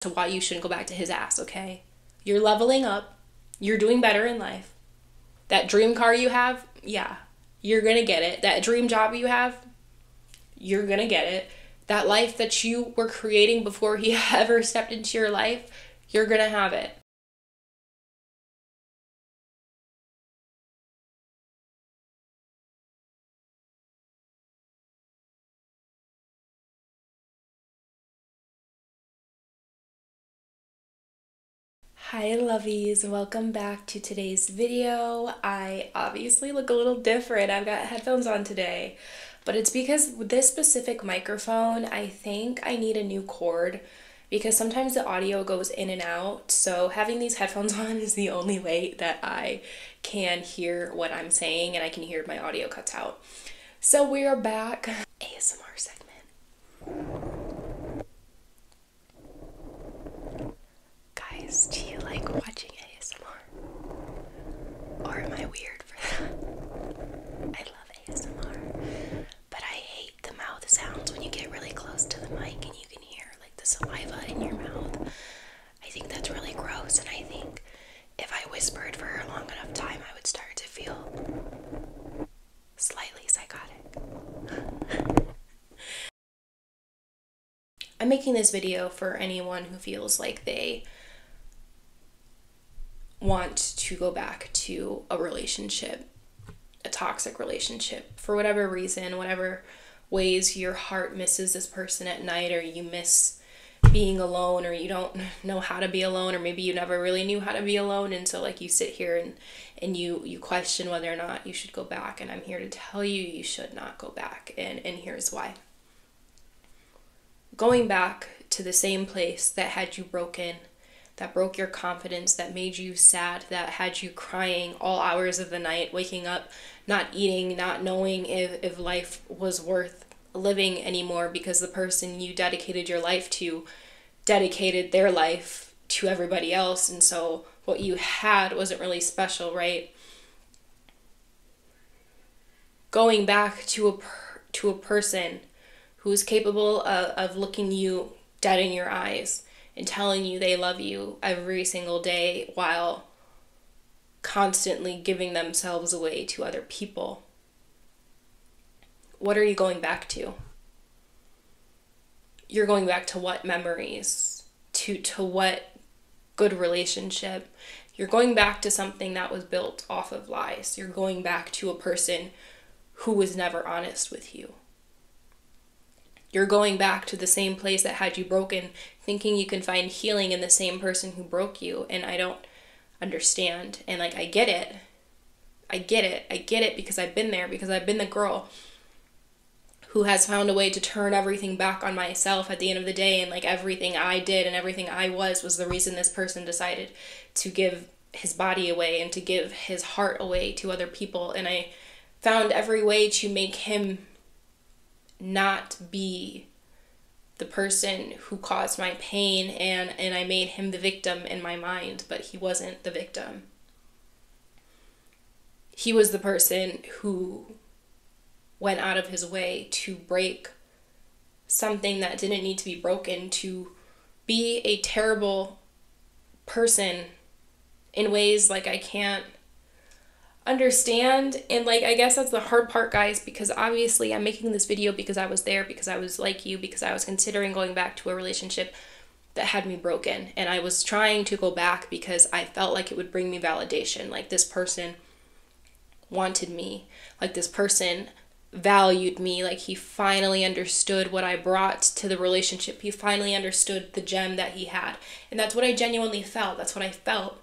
to why you shouldn't go back to his ass, okay? You're leveling up. You're doing better in life. That dream car you have, yeah, you're gonna get it. That dream job you have, you're gonna get it. That life that you were creating before he ever stepped into your life, you're gonna have it. Hi lovies, welcome back to today's video. I obviously look a little different. I've got headphones on today, but it's because with this specific microphone, I think I need a new cord because sometimes the audio goes in and out. So having these headphones on is the only way that I can hear what I'm saying and I can hear my audio cuts out. So we are back. ASMR segment. Guys, do you like watching ASMR? Or am I weird for that? I love ASMR, but I hate the mouth sounds when you get really close to the mic and you can hear like the saliva in your mouth. I think that's really gross, and I think if I whispered for a long enough time, I would start to feel slightly psychotic. I'm making this video for anyone who feels like they want to go back to a relationship, a toxic relationship, for whatever reason, whatever ways your heart misses this person at night, or you miss being alone, or you don't know how to be alone, or maybe you never really knew how to be alone, and so like you sit here and you question whether or not you should go back. And I'm here to tell you, you should not go back, and here's why. Going back to the same place that had you broken, that broke your confidence, that made you sad, that had you crying all hours of the night, waking up, not eating, not knowing if life was worth living anymore because the person you dedicated your life to dedicated their life to everybody else, and so what you had wasn't really special, right? Going back to a person who is capable of looking you dead in your eyes and telling you they love you every single day while constantly giving themselves away to other people. What are you going back to? You're going back to what memories? To what good relationship? You're going back to something that was built off of lies. You're going back to a person who was never honest with you. You're going back to the same place that had you broken, thinking you can find healing in the same person who broke you. And I don't understand. And like, I get it. I get it because I've been there, because I've been the girl who has found a way to turn everything back on myself at the end of the day. And like, everything I did and everything I was the reason this person decided to give his body away and to give his heart away to other people. And I found every way to make him not be the person who caused my pain, and I made him the victim in my mind, but he wasn't the victim. He was the person who went out of his way to break something that didn't need to be broken, to be a terrible person in ways like I can't understand. And like, I guess that's the hard part, guys, because obviously I'm making this video because I was there, because I was like you, because I was considering going back to a relationship that had me broken, and I was trying to go back because I felt like it would bring me validation, like this person wanted me, like this person valued me, like he finally understood what I brought to the relationship, he finally understood the gem that he had. And that's what I genuinely felt. That's what I felt.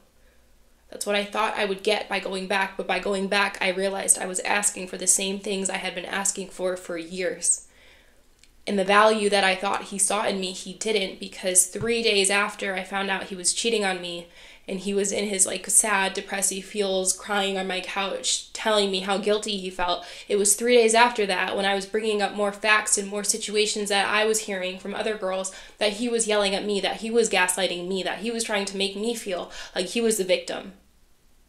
That's what I thought I would get by going back, but by going back, I realized I was asking for the same things I had been asking for years. And the value that I thought he saw in me, he didn't, because 3 days after I found out he was cheating on me, and he was in his like sad, depressive feels, crying on my couch, telling me how guilty he felt. It was 3 days after that, when I was bringing up more facts and more situations that I was hearing from other girls, that he was yelling at me, that he was gaslighting me, that he was trying to make me feel like he was the victim.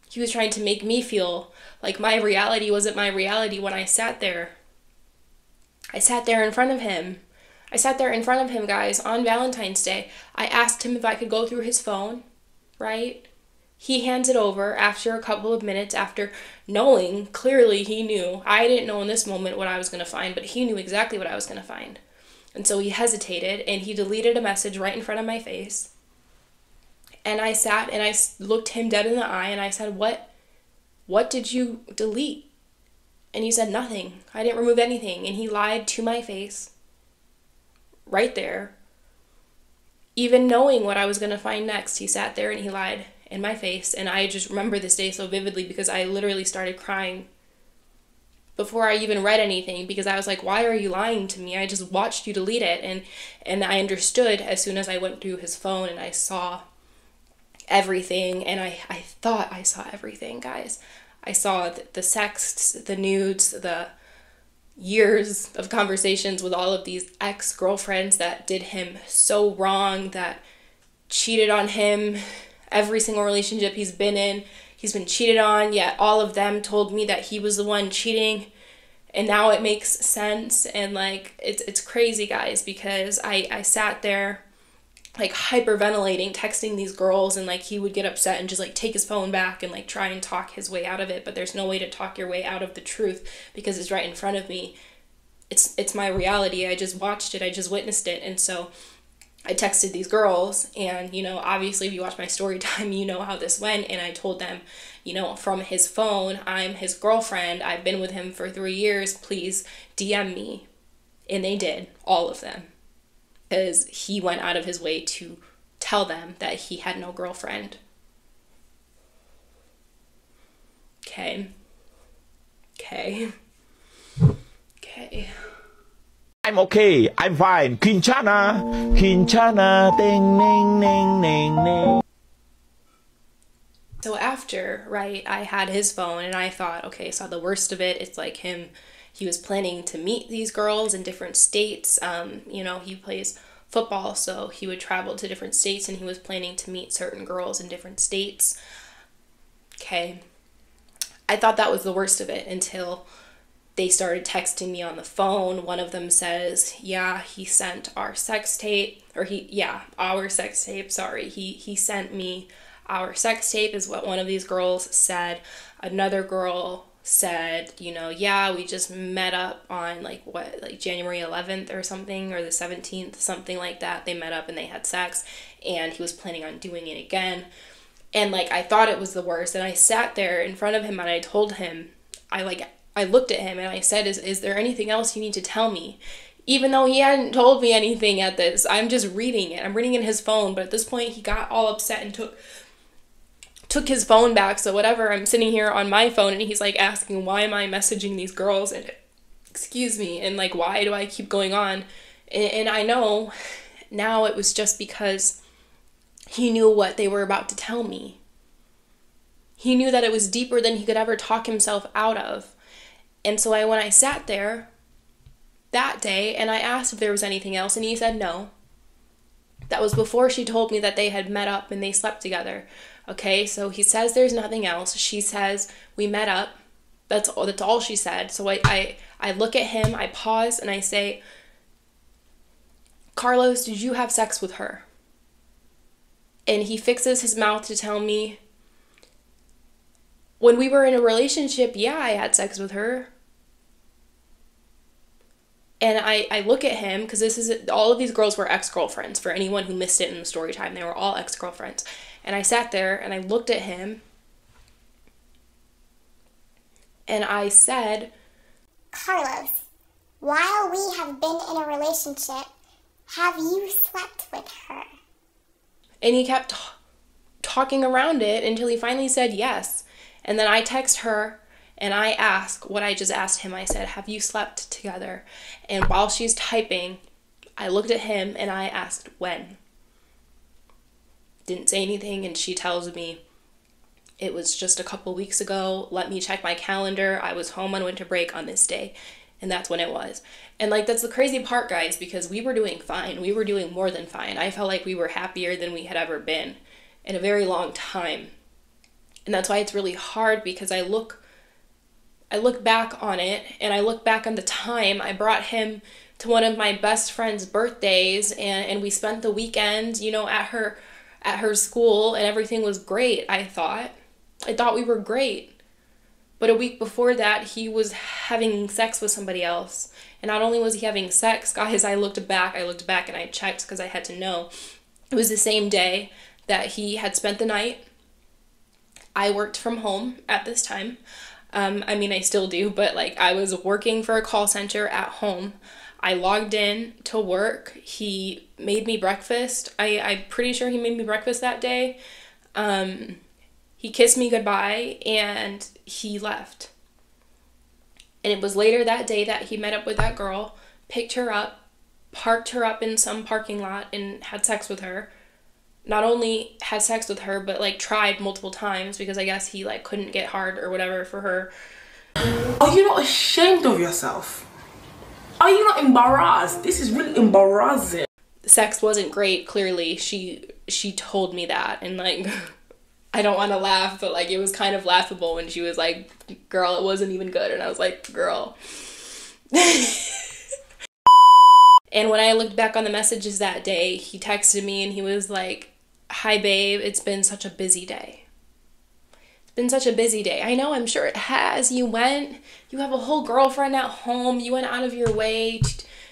He was trying to make me feel like my reality wasn't my reality when I sat there. I sat there in front of him. I sat there in front of him, guys, on Valentine's Day. I asked him if I could go through his phone, right? He hands it over after a couple of minutes, after knowing, clearly he knew. I didn't know in this moment what I was going to find, but he knew exactly what I was going to find. And so he hesitated, and he deleted a message right in front of my face. And I sat and I looked him dead in the eye, and I said, what did you delete? And he said, nothing. I didn't remove anything. And he lied to my face. Right there. Even knowing what I was going to find next, he sat there and he lied in my face. And I just remember this day so vividly because I literally started crying before I even read anything, because I was like, why are you lying to me? I just watched you delete it. And I understood as soon as I went through his phone and I saw everything. And I thought I saw everything, guys. I saw the sexts, the nudes, the years of conversations with all of these ex-girlfriends that did him so wrong, that cheated on him. Every single relationship he's been in, he's been cheated on, yet all of them told me that he was the one cheating. And now it makes sense. And like, it's crazy, guys, because I sat there like hyperventilating, texting these girls, and like he would get upset and just like take his phone back and like try and talk his way out of it. But there's no way to talk your way out of the truth because it's right in front of me. It's my reality. I just watched it. I just witnessed it. And so I texted these girls, and, you know, obviously if you watch my story time, you know how this went. And I told them, you know, from his phone, I'm his girlfriend. I've been with him for 3 years. Please DM me. And they did, all of them. Because he went out of his way to tell them that he had no girlfriend. Okay. I'm okay. I'm fine. Quinchana. Ding, ding, ding, ding, ding. So after, right, I had his phone and I thought, okay, saw the worst of it. It's like him, he was planning to meet these girls in different states. You know, he plays football, so he would travel to different states and he was planning to meet certain girls in different states. Okay. I thought that was the worst of it until they started texting me on the phone. One of them says, yeah, he sent our sex tape, or our sex tape, sorry. He sent me our sex tape is what one of these girls said. Another girl said, you know, yeah, we just met up on like January 11th or something, or the 17th, something like that. They met up and they had sex, and he was planning on doing it again. And like, I thought it was the worst. And I sat there in front of him and I told him, I looked at him and I said, is there anything else you need to tell me? Even though he hadn't told me anything at this, I'm just reading it. I'm reading in his phone. But at this point, he got all upset and took his phone back. So whatever, I'm sitting here on my phone and he's like asking, why am I messaging these girls? And excuse me. And like, why do I keep going on? And I know now it was just because he knew what they were about to tell me. He knew that it was deeper than he could ever talk himself out of. And so when I sat there that day and I asked if there was anything else, and he said no. That was before she told me that they had met up and they slept together. Okay, so he says there's nothing else. She says we met up. That's all she said. So I look at him, I pause, and I say, Carlos, did you have sex with her? And he fixes his mouth to tell me, when we were in a relationship, yeah, I had sex with her. And I look at him, because all of these girls were ex-girlfriends. For anyone who missed it in the story time, they were all ex-girlfriends. And I sat there and I looked at him and I said, Carlos, while we have been in a relationship, have you slept with her? And he kept talking around it until he finally said yes. And then I text her and I ask what I just asked him. I said, have you slept together? And while she's typing, I looked at him and I asked when. Didn't say anything, and she tells me it was just a couple weeks ago. Let me check my calendar. I was home on winter break on this day. And that's when it was. And like, that's the crazy part, guys, because we were doing fine. We were doing more than fine. I felt like we were happier than we had ever been in a very long time. And that's why it's really hard, because I look back on it and I look back on the time I brought him to one of my best friend's birthdays, and we spent the weekend, you know, at her school, and everything was great. I thought we were great. But a week before that, he was having sex with somebody else. And not only was he having sex, guys, I looked back and I checked because I had to know. It was the same day that he had spent the night. I worked from home at this time. I mean, I still do, but like I was working for a call center at home. I logged in to work. He made me breakfast. I'm pretty sure he made me breakfast that day. He kissed me goodbye and he left. And it was later that day that he met up with that girl, picked her up, parked her up in some parking lot and had sex with her. Not only had sex with her, but like tried multiple times because I guess he like couldn't get hard or whatever for her. Are you not ashamed of yourself? Are you not embarrassed? This is really embarrassing. Sex wasn't great, clearly. She told me that, and like I don't want to laugh, but like it was kind of laughable when she was like, girl, it wasn't even good. And I was like, girl. And when I looked back on the messages that day, he texted me and he was like, hi babe, it's been such a busy day. It's been such a busy day. I know, I'm sure it has. You have a whole girlfriend at home. You went out of your way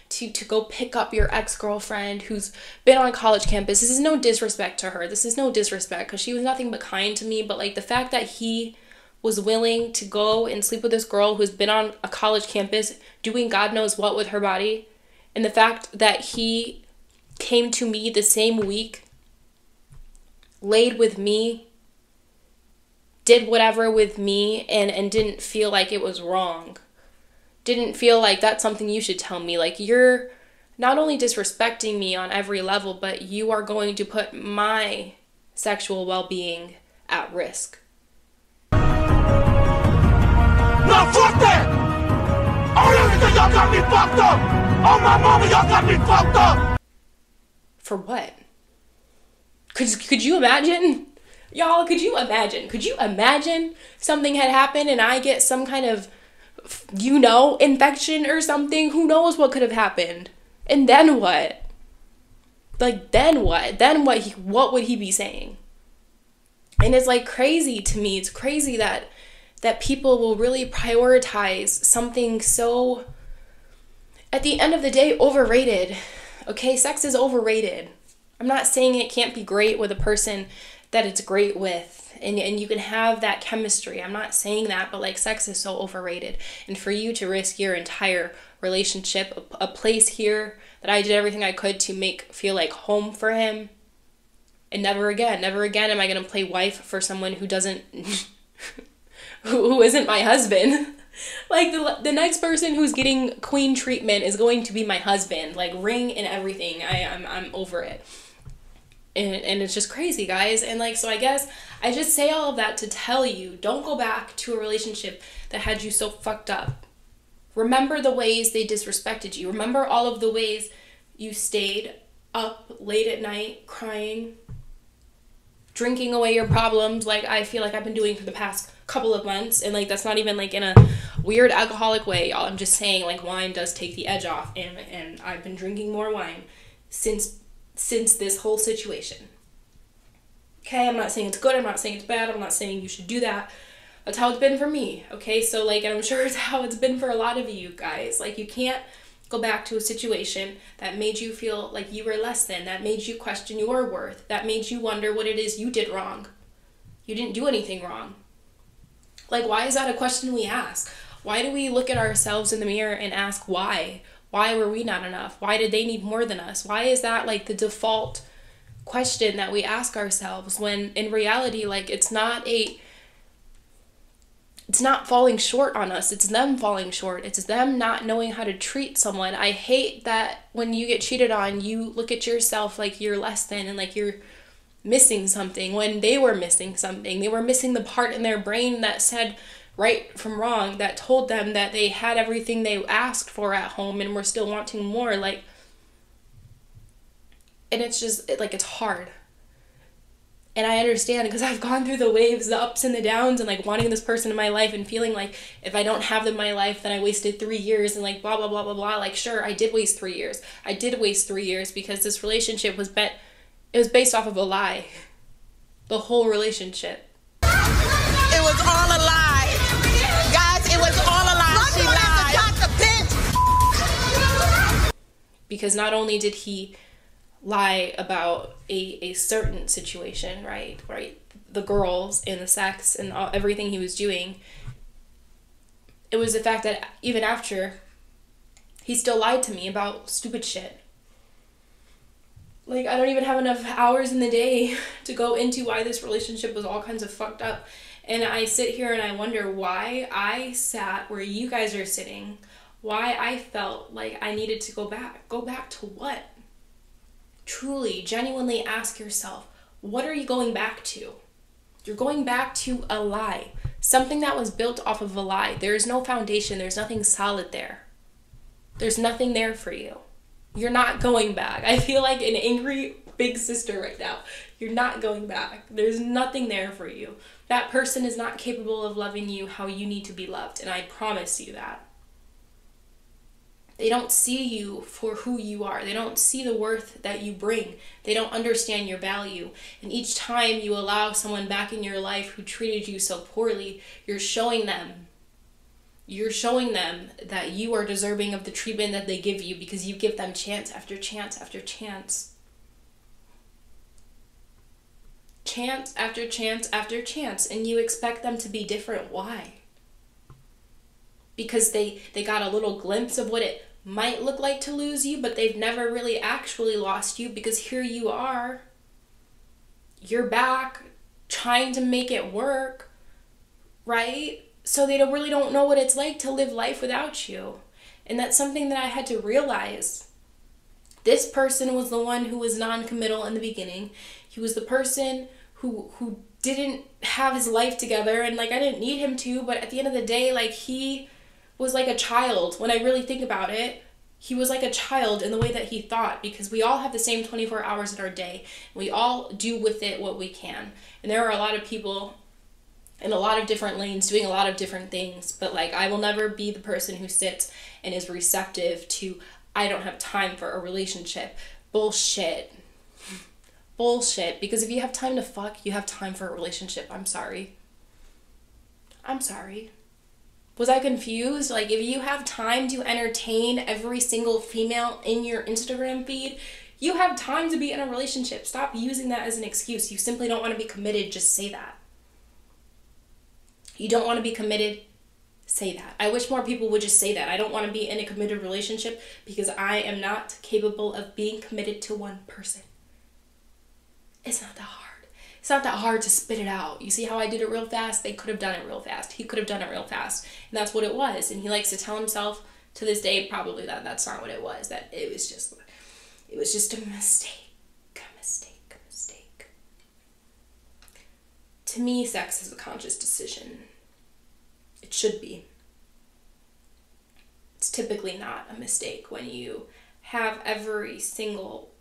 to go pick up your ex-girlfriend who's been on a college campus. This is no disrespect to her. This is no disrespect because she was nothing but kind to me. But like the fact that he was willing to go and sleep with this girl who's been on a college campus doing God knows what with her body, and the fact that he came to me the same week, laid with me, did whatever with me, and didn't feel like it was wrong. Didn't feel like that's something you should tell me. Like, you're not only disrespecting me on every level, but you are going to put my sexual well-being at risk. No, fuck that! Oh, y'all got me fucked up! Oh, my mama, y'all got me fucked up! For what? Could you imagine? Y'all, could you imagine? Could you imagine something had happened and I get some kind of, you know, infection or something? Who knows what could have happened? And then what? Like, then what? Then what would he be saying? And it's like crazy to me. It's crazy that people will really prioritize something so, at the end of the day, overrated. Okay, sex is overrated. I'm not saying it can't be great with a person that it's great with, and you can have that chemistry. I'm not saying that, but like sex is so overrated. And for you to risk your entire relationship, a place here that I did everything I could to make feel like home for him, and never again am I gonna play wife for someone who doesn't, who isn't my husband. Like the next person who's getting queen treatment is going to be my husband, like ring and everything. I'm over it. And it's just crazy, guys. And like, so I guess I just say all of that to tell you, don't go back to a relationship that had you so fucked up. Remember the ways they disrespected you. Remember all of the ways you stayed up late at night crying, drinking away your problems, like I feel like I've been doing for the past couple of months. And like, that's not even like in a weird alcoholic way, y'all. I'm just saying, like, wine does take the edge off, and I've been drinking more wine since this whole situation. Okay, I'm not saying it's good, I'm not saying it's bad, I'm not saying you should do that. That's how it's been for me, okay? So like, and I'm sure it's how it's been for a lot of you guys. Like, you can't go back to a situation that made you feel like you were less than, that made you question your worth, that made you wonder what it is you did wrong. You didn't do anything wrong. Like, why is that a question we ask? Why do we look at ourselves in the mirror and ask why? Why were we not enough? Why did they need more than us? Why is that like the default question that we ask ourselves, when in reality, like, it's not falling short on us. It's them falling short. It's them not knowing how to treat someone. I hate that when you get cheated on, you look at yourself like you're less than and like you're missing something, when they were missing something. They were missing the part in their brain that said right from wrong, that told them that they had everything they asked for at home and were still wanting more. Like, and it's just like, it's hard. And I understand because I've gone through the waves, the ups and the downs, and like wanting this person in my life and feeling like if I don't have them in my life, then I wasted 3 years and like blah, blah, blah, blah, blah. Like, sure, I did waste 3 years. I did waste 3 years because this relationship was based off of a lie. The whole relationship. It was all a lie. Guys, it was all a lie. She lied. Because not only did he lie about a certain situation, right, the girls and the sex and everything he was doing, it was the fact that even after, he still lied to me about stupid shit. Like, I don't even have enough hours in the day to go into why this relationship was all kinds of fucked up. And I sit here and I wonder why I sat where you guys are sitting, why I felt like I needed to go back. Go back to what? Truly, genuinely ask yourself, what are you going back to? You're going back to a lie. Something that was built off of a lie. There is no foundation. There's nothing solid there. There's nothing there for you. You're not going back. I feel like an angry big sister right now. You're not going back. There's nothing there for you. That person is not capable of loving you how you need to be loved, and I promise you that. They don't see you for who you are. They don't see the worth that you bring. They don't understand your value. And each time you allow someone back in your life who treated you so poorly, you're showing them that you are deserving of the treatment that they give you because you give them chance after chance after chance. Chance after chance after chance, and you expect them to be different. Why? Because they got a little glimpse of what it might look like to lose you, but they've never really actually lost you, because here you are. You're back trying to make it work, right? So they really don't know what it's like to live life without you. And that's something that I had to realize. This person was the one who was non-committal in the beginning. He was the person who didn't have his life together, and like I didn't need him to, but at the end of the day, like he was like a child. When I really think about it, he was like a child in the way that he thought, because we all have the same 24 hours in our day. We all do with it what we can. And there are a lot of people in a lot of different lanes doing a lot of different things, but like I will never be the person who sits and is receptive to, I don't have time for a relationship. Bullshit. Bullshit. Because if you have time to fuck, you have time for a relationship. I'm sorry. Was I confused? Like, if you have time to entertain every single female in your Instagram feed, you have time to be in a relationship. Stop using that as an excuse. You simply don't want to be committed. Just say that. You don't want to be committed. Say that. I wish more people would just say that. I don't want to be in a committed relationship because I am not capable of being committed to one person. It's not that hard. It's not that hard to spit it out. You see how I did it real fast? They could have done it real fast. He could have done it real fast. And that's what it was. And he likes to tell himself to this day probably that that's not what it was. That it was just a mistake. A mistake. To me, sex is a conscious decision. It should be. It's typically not a mistake when you have every single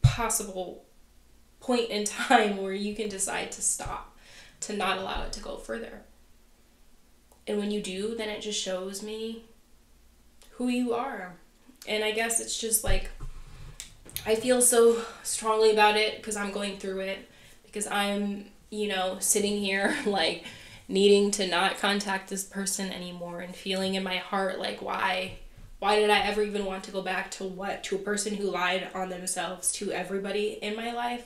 possible point in time where you can decide to stop, to not allow it to go further. And when you do, then it just shows me who you are. And I guess it's just like, I feel so strongly about it because I'm going through it, because I'm, sitting here like needing to not contact this person anymore and feeling in my heart like, why did I ever even want to go back to what? To a person who lied on themselves to everybody in my life?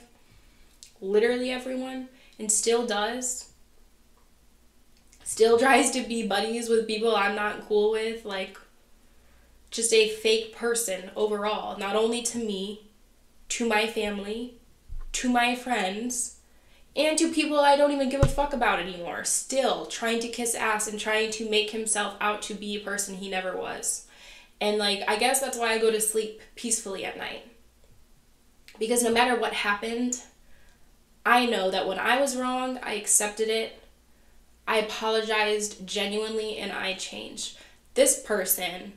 Literally everyone, and still does. Still tries to be buddies with people I'm not cool with, like just a fake person overall, not only to me, to my family, to my friends, and to people I don't even give a fuck about anymore. Still trying to kiss ass and trying to make himself out to be a person he never was. And like, I guess that's why I go to sleep peacefully at night. Because no matter what happened, I know that when I was wrong, I accepted it, I apologized genuinely, and I changed. This person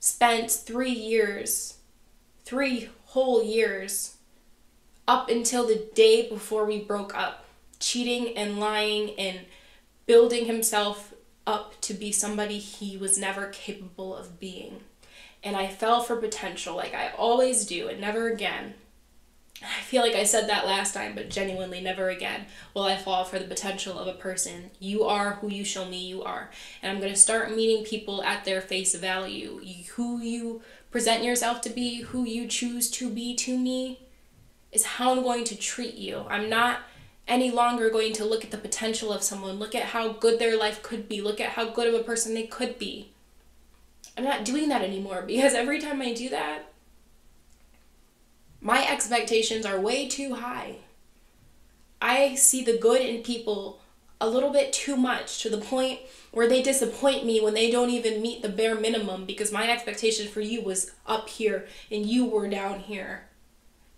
spent 3 whole years up until the day before we broke up, cheating and lying and building himself up to be somebody he was never capable of being. And I fell for potential like I always do, and never again. I feel like I said that last time, but genuinely never again will I fall for the potential of a person. You are who you show me you are. And I'm going to start meeting people at their face value. Who you present yourself to be, who you choose to be to me, is how I'm going to treat you. I'm not any longer going to look at the potential of someone, look at how good their life could be, look at how good of a person they could be. I'm not doing that anymore, because every time I do that, my expectations are way too high. I see the good in people a little bit too much, to the point where they disappoint me when they don't even meet the bare minimum, because my expectation for you was up here and you were down here.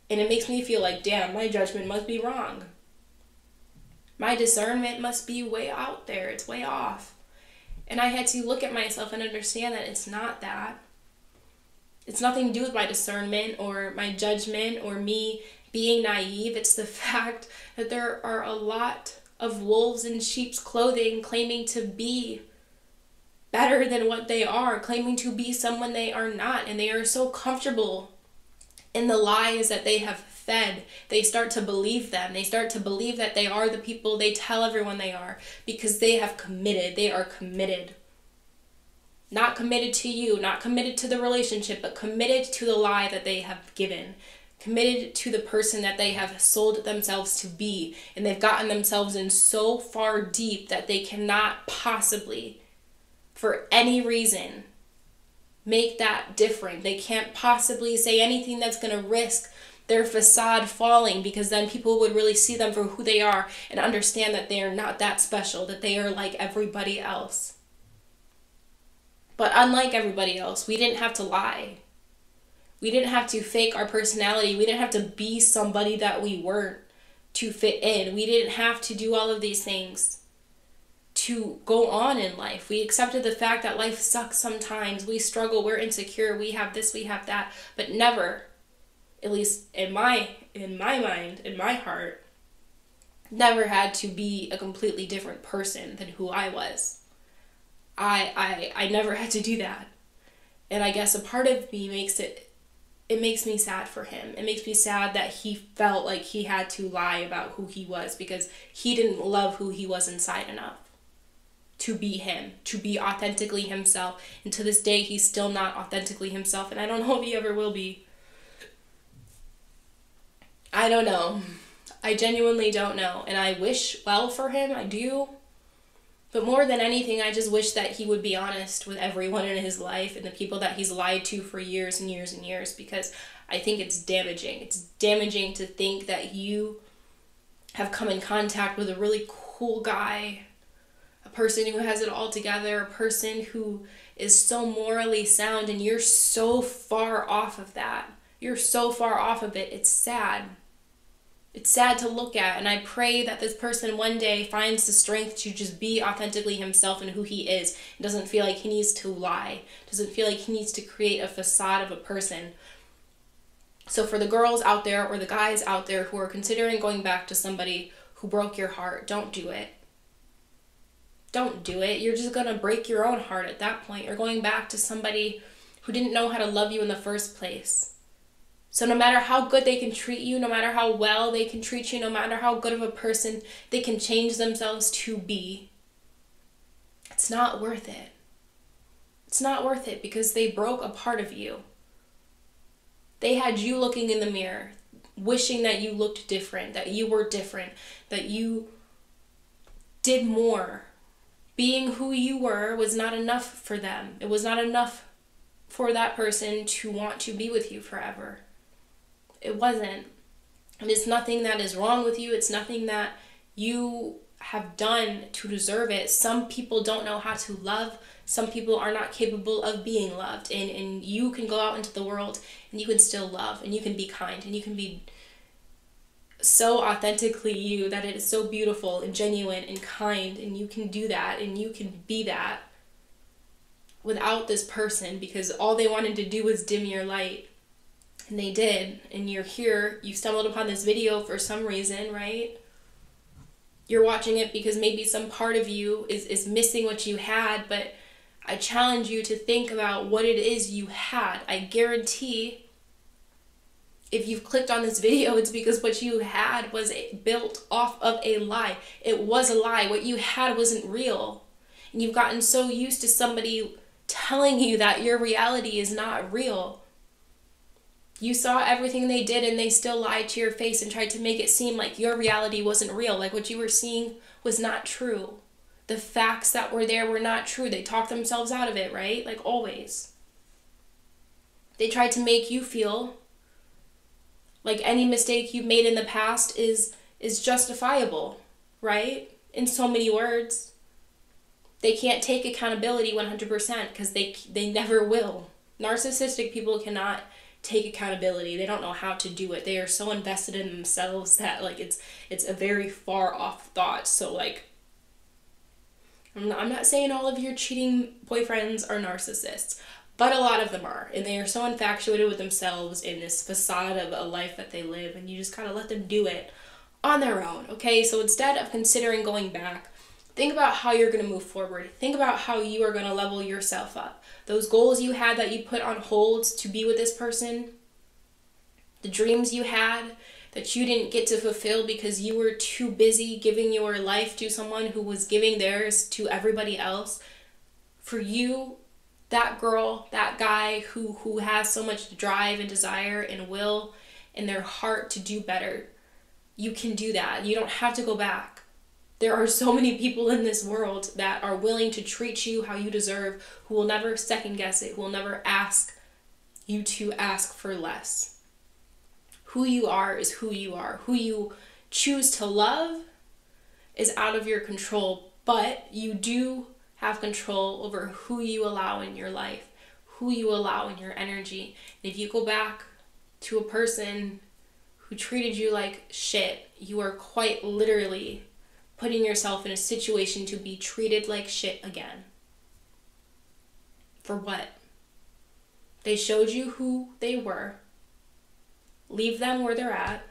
And it makes me feel like, damn, my judgment must be wrong. My discernment must be way out there. It's way off. And I had to look at myself and understand that it's not that. It's nothing to do with my discernment or my judgment or me being naive. It's the fact that there are a lot of wolves in sheep's clothing claiming to be better than what they are, claiming to be someone they are not, and they are so comfortable in the lies that they have fed. They start to believe them. They start to believe that they are the people they tell everyone they are, because they have committed. They are committed. Not committed to you, not committed to the relationship, but committed to the lie that they have given. Committed to the person that they have sold themselves to be. And they've gotten themselves in so far deep that they cannot possibly, for any reason, make that different. They can't possibly say anything that's going to risk their facade falling, because then people would really see them for who they are and understand that they are not that special, that they are like everybody else. But unlike everybody else, we didn't have to lie. We didn't have to fake our personality. We didn't have to be somebody that we weren't to fit in. We didn't have to do all of these things to go on in life. We accepted the fact that life sucks sometimes. We struggle, we're insecure, we have this, we have that, but never, at least in my mind, in my heart, never had to be a completely different person than who I was. I never had to do that. And I guess a part of me makes me sad for him. It makes me sad that he felt like he had to lie about who he was, because he didn't love who he was inside enough to be him, to be authentically himself. And to this day, he's still not authentically himself, and I don't know if he ever will be. I don't know. I genuinely don't know. And I wish well for him, I do. But more than anything, I just wish that he would be honest with everyone in his life and the people that he's lied to for years and years and years, because I think it's damaging. It's damaging to think that you have come in contact with a really cool guy, a person who has it all together, a person who is so morally sound, and you're so far off of that. You're so far off of it. It's sad. It's sad to look at, and I pray that this person one day finds the strength to just be authentically himself and who he is, and doesn't feel like he needs to lie, doesn't feel like he needs to create a facade of a person. So for the girls out there, or the guys out there who are considering going back to somebody who broke your heart, don't do it. Don't do it. You're just going to break your own heart at that point. You're going back to somebody who didn't know how to love you in the first place. So no matter how good they can treat you, no matter how well they can treat you, no matter how good of a person they can change themselves to be, it's not worth it. It's not worth it, because they broke a part of you. They had you looking in the mirror, wishing that you looked different, that you were different, that you did more. Being who you were was not enough for them. It was not enough for that person to want to be with you forever. It wasn't. And it's nothing that is wrong with you. It's nothing that you have done to deserve it. Some people don't know how to love. Some people are not capable of being loved. And you can go out into the world and you can still love, and you can be kind, and you can be so authentically you that it is so beautiful and genuine and kind, and you can do that, and you can be that without this person, because all they wanted to do was dim your light. And they did. And you're here, you stumbled upon this video for some reason, right? You're watching it because maybe some part of you is missing what you had, but I challenge you to think about what it is you had. I guarantee if you've clicked on this video, it's because what you had was built off of a lie. It was a lie. What you had wasn't real. And you've gotten so used to somebody telling you that your reality is not real. You saw everything they did and they still lied to your face and tried to make it seem like your reality wasn't real, like what you were seeing was not true. The facts that were there were not true. They talked themselves out of it, right? Like always. They tried to make you feel like any mistake you've made in the past is justifiable, right? In so many words. They can't take accountability 100% because they never will. Narcissistic people cannot take accountability. They don't know how to do it. They are so invested in themselves that like it's a very far off thought. So like I'm not saying all of your cheating boyfriends are narcissists, but a lot of them are, and they are so infatuated with themselves in this facade of a life that they live, and you just kind of let them do it on their own. Okay, so instead of considering going back, think about how you're going to move forward. Think about how you are going to level yourself up. Those goals you had that you put on hold to be with this person, the dreams you had that you didn't get to fulfill because you were too busy giving your life to someone who was giving theirs to everybody else. For you, that girl, that guy who has so much drive and desire and will in their heart to do better, you can do that. You don't have to go back. There are so many people in this world that are willing to treat you how you deserve, who will never second guess it, who will never ask you to ask for less. Who you are is who you are. Who you choose to love is out of your control, but you do have control over who you allow in your life, who you allow in your energy. And if you go back to a person who treated you like shit, you are quite literally putting yourself in a situation to be treated like shit again. For what? They showed you who they were. Leave them where they're at.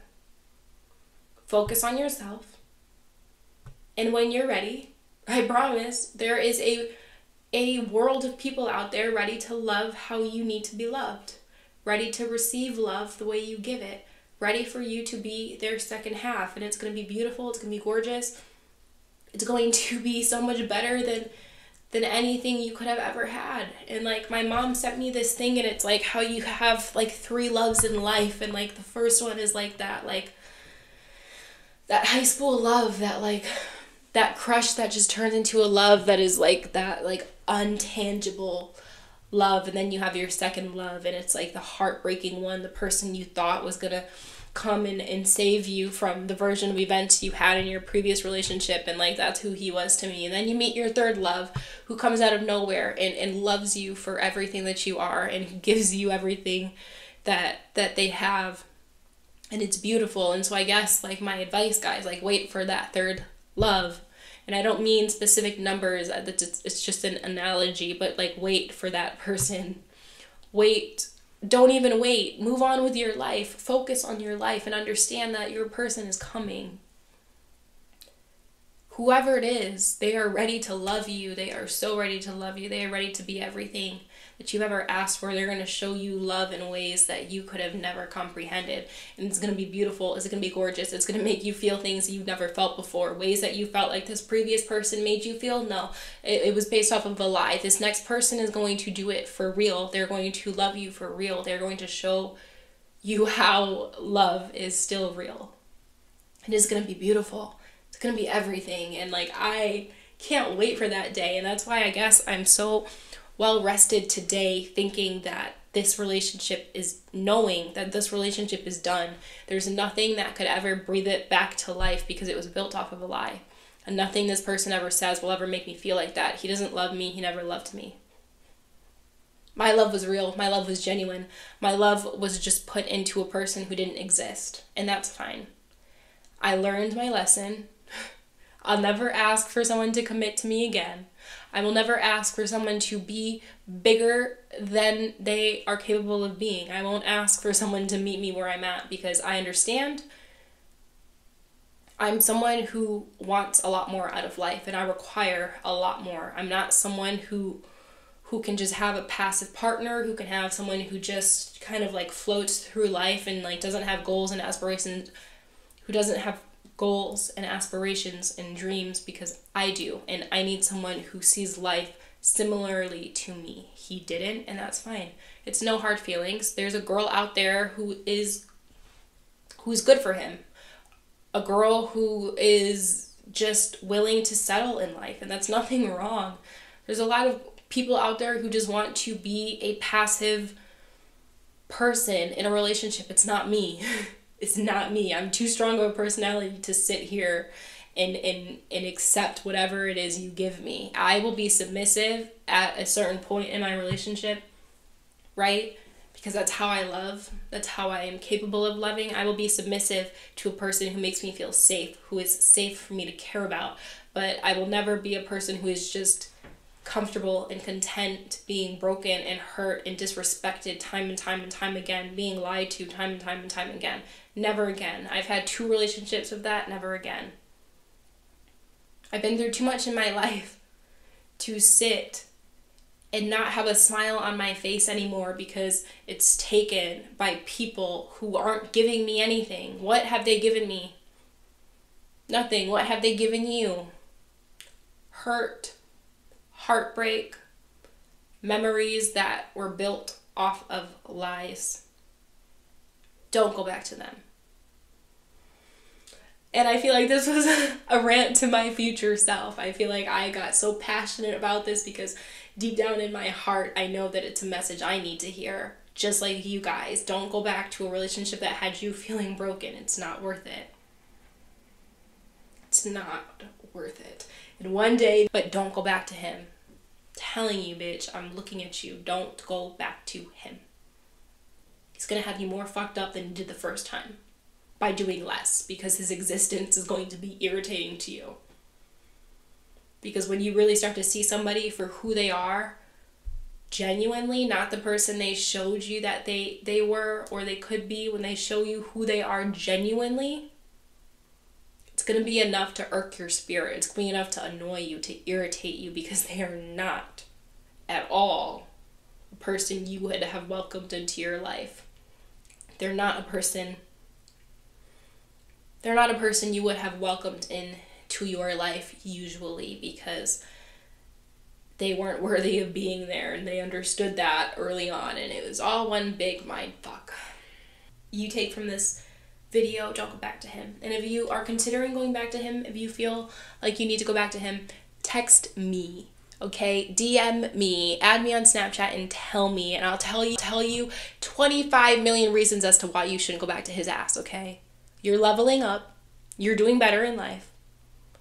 Focus on yourself. And when you're ready, I promise there is a world of people out there ready to love how you need to be loved. Ready to receive love the way you give it. Ready for you to be their second half. And it's going to be beautiful. It's going to be gorgeous. It's going to be so much better than anything you could have ever had. And like my mom sent me this thing, and it's like how you have like 3 loves in life, and like the first one is like that high school love, that crush that just turns into a love that is like that like untangible love. And then you have your second love, and it's like the heartbreaking one, the person you thought was gonna come and save you from the version of events you had in your previous relationship, and like that's who he was to me. And then you meet your third love, who comes out of nowhere and loves you for everything that you are, and gives you everything that they have, and it's beautiful. And so I guess like my advice, guys, like wait for that third love. And I don't mean specific numbers, it's just an analogy, but like wait for that person. Wait. Don't even wait. Move on with your life. Focus on your life and understand that your person is coming. Whoever it is, they are ready to love you. They are so ready to love you. They are ready to be everything that you've ever asked for. They're going to show you love in ways that you could have never comprehended. And it's going to be beautiful. It's going to be gorgeous. It's going to make you feel things you've never felt before. Ways that you felt like this previous person made you feel. No, it was based off of a lie. This next person is going to do it for real. They're going to love you for real. They're going to show you how love is still real. It is going to be beautiful. It's going to be everything. And like, I can't wait for that day. And that's why I guess I'm so well rested today, thinking that this relationship is, knowing that this relationship is done. There's nothing that could ever breathe it back to life because it was built off of a lie. And nothing this person ever says will ever make me feel like that. He doesn't love me. He never loved me. My love was real. My love was genuine. My love was just put into a person who didn't exist. And that's fine. I learned my lesson. I'll never ask for someone to commit to me again. I will never ask for someone to be bigger than they are capable of being. I won't ask for someone to meet me where I'm at, because I understand I'm someone who wants a lot more out of life, and I require a lot more. I'm not someone who can just have a passive partner, who can have someone who just kind of like floats through life and like doesn't have goals and aspirations, who doesn't have goals and aspirations and dreams, because I do. And I need someone who sees life similarly to me. He didn't, and that's fine. It's no hard feelings. There's a girl out there who's good for him. A girl who is just willing to settle in life, and that's nothing wrong. There's a lot of people out there who just want to be a passive person in a relationship. It's not me. It's not me. I'm too strong of a personality to sit here and accept whatever it is you give me. I will be submissive at a certain point in my relationship, right? Because that's how I love. That's how I am capable of loving. I will be submissive to a person who makes me feel safe, who is safe for me to care about. But I will never be a person who is just comfortable and content being broken and hurt and disrespected time and time and time again, being lied to time and time and time again. Never again. I've had 2 relationships of that. Never again. I've been through too much in my life to sit and not have a smile on my face anymore because it's taken by people who aren't giving me anything. What have they given me? Nothing. What have they given you? Hurt, heartbreak, memories that were built off of lies. Don't go back to them. And I feel like this was a rant to my future self. I feel like I got so passionate about this because deep down in my heart, I know that it's a message I need to hear. Just like you guys, don't go back to a relationship that had you feeling broken. It's not worth it. It's not worth it. And one day, but don't go back to him. I'm telling you, bitch, I'm looking at you. Don't go back to him. He's gonna have you more fucked up than you did the first time by doing less, because his existence is going to be irritating to you. Because when you really start to see somebody for who they are, genuinely, not the person they showed you that they were or they could be, when they show you who they are genuinely, it's going to be enough to irk your spirit. It's going to be enough to annoy you, to irritate you, because they are not at all a person you would have welcomed into your life. They're not a person you would have welcomed into your life usually, because they weren't worthy of being there, and they understood that early on, and it was all one big mind fuck. You take from this video, don't go back to him. And if you are considering going back to him, if you feel like you need to go back to him, text me, okay? DM me, add me on Snapchat and tell me, and I'll tell you 25 million reasons as to why you shouldn't go back to his ass, okay? You're leveling up. You're doing better in life.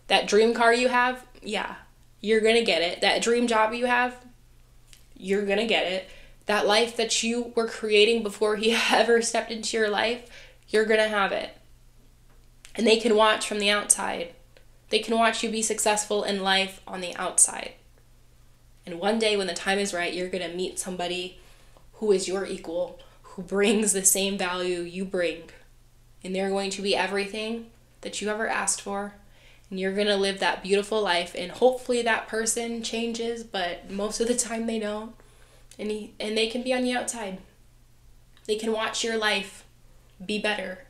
That dream car you have, yeah, you're gonna get it. That dream job you have, you're gonna get it. That life that you were creating before he ever stepped into your life, you're gonna have it. And they can watch from the outside. They can watch you be successful in life on the outside. And one day when the time is right, you're gonna meet somebody who is your equal, who brings the same value you bring. And they're going to be everything that you ever asked for. And you're gonna live that beautiful life. And hopefully that person changes, but most of the time they don't. And they can be on the outside. They can watch your life be better.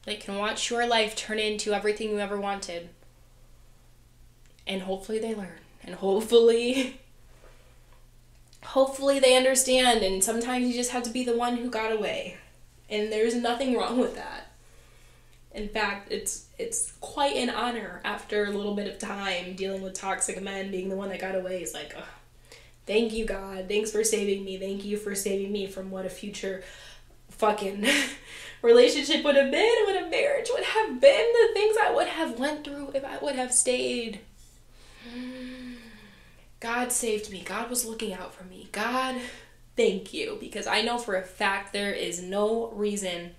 They can watch your life turn into everything you ever wanted. And hopefully they learn. And hopefully they understand. And sometimes you just have to be the one who got away. And there's nothing wrong with that. In fact, it's quite an honor after a little bit of time dealing with toxic men, being the one that got away. It's like, thank you, God. Thanks for saving me. Thank you for saving me from what a future fucking relationship would have been, what a marriage would have been, the things I would have went through if I would have stayed. God saved me. God was looking out for me. God, thank you. Because I know for a fact there is no reason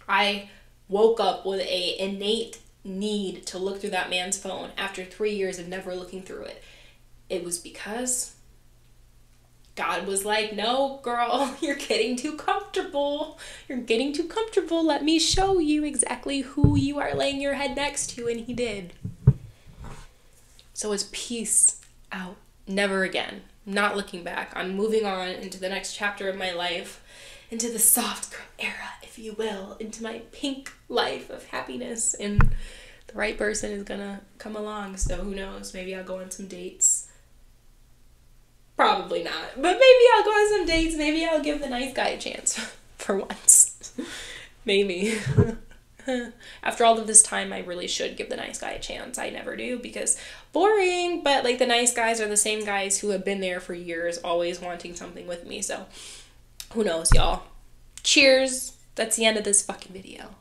I woke up with a innate need to look through that man's phone after 3 years of never looking through it. it was because God was like, no, girl, you're getting too comfortable. You're getting too comfortable. Let me show you exactly who you are laying your head next to. And he did. So it's peace out. Never again. Not looking back. I'm moving on into the next chapter of my life, into the soft girl era, if you will, into my pink life of happiness. And the right person is gonna come along. So who knows? Maybe I'll go on some dates. Probably not. But maybe I'll go on some dates. Maybe I'll give the nice guy a chance for once. Maybe. After all of this time, I really should give the nice guy a chance. I never do because boring. But like the nice guys are the same guys who have been there for years, always wanting something with me. So who knows, y'all. Cheers. That's the end of this fucking video.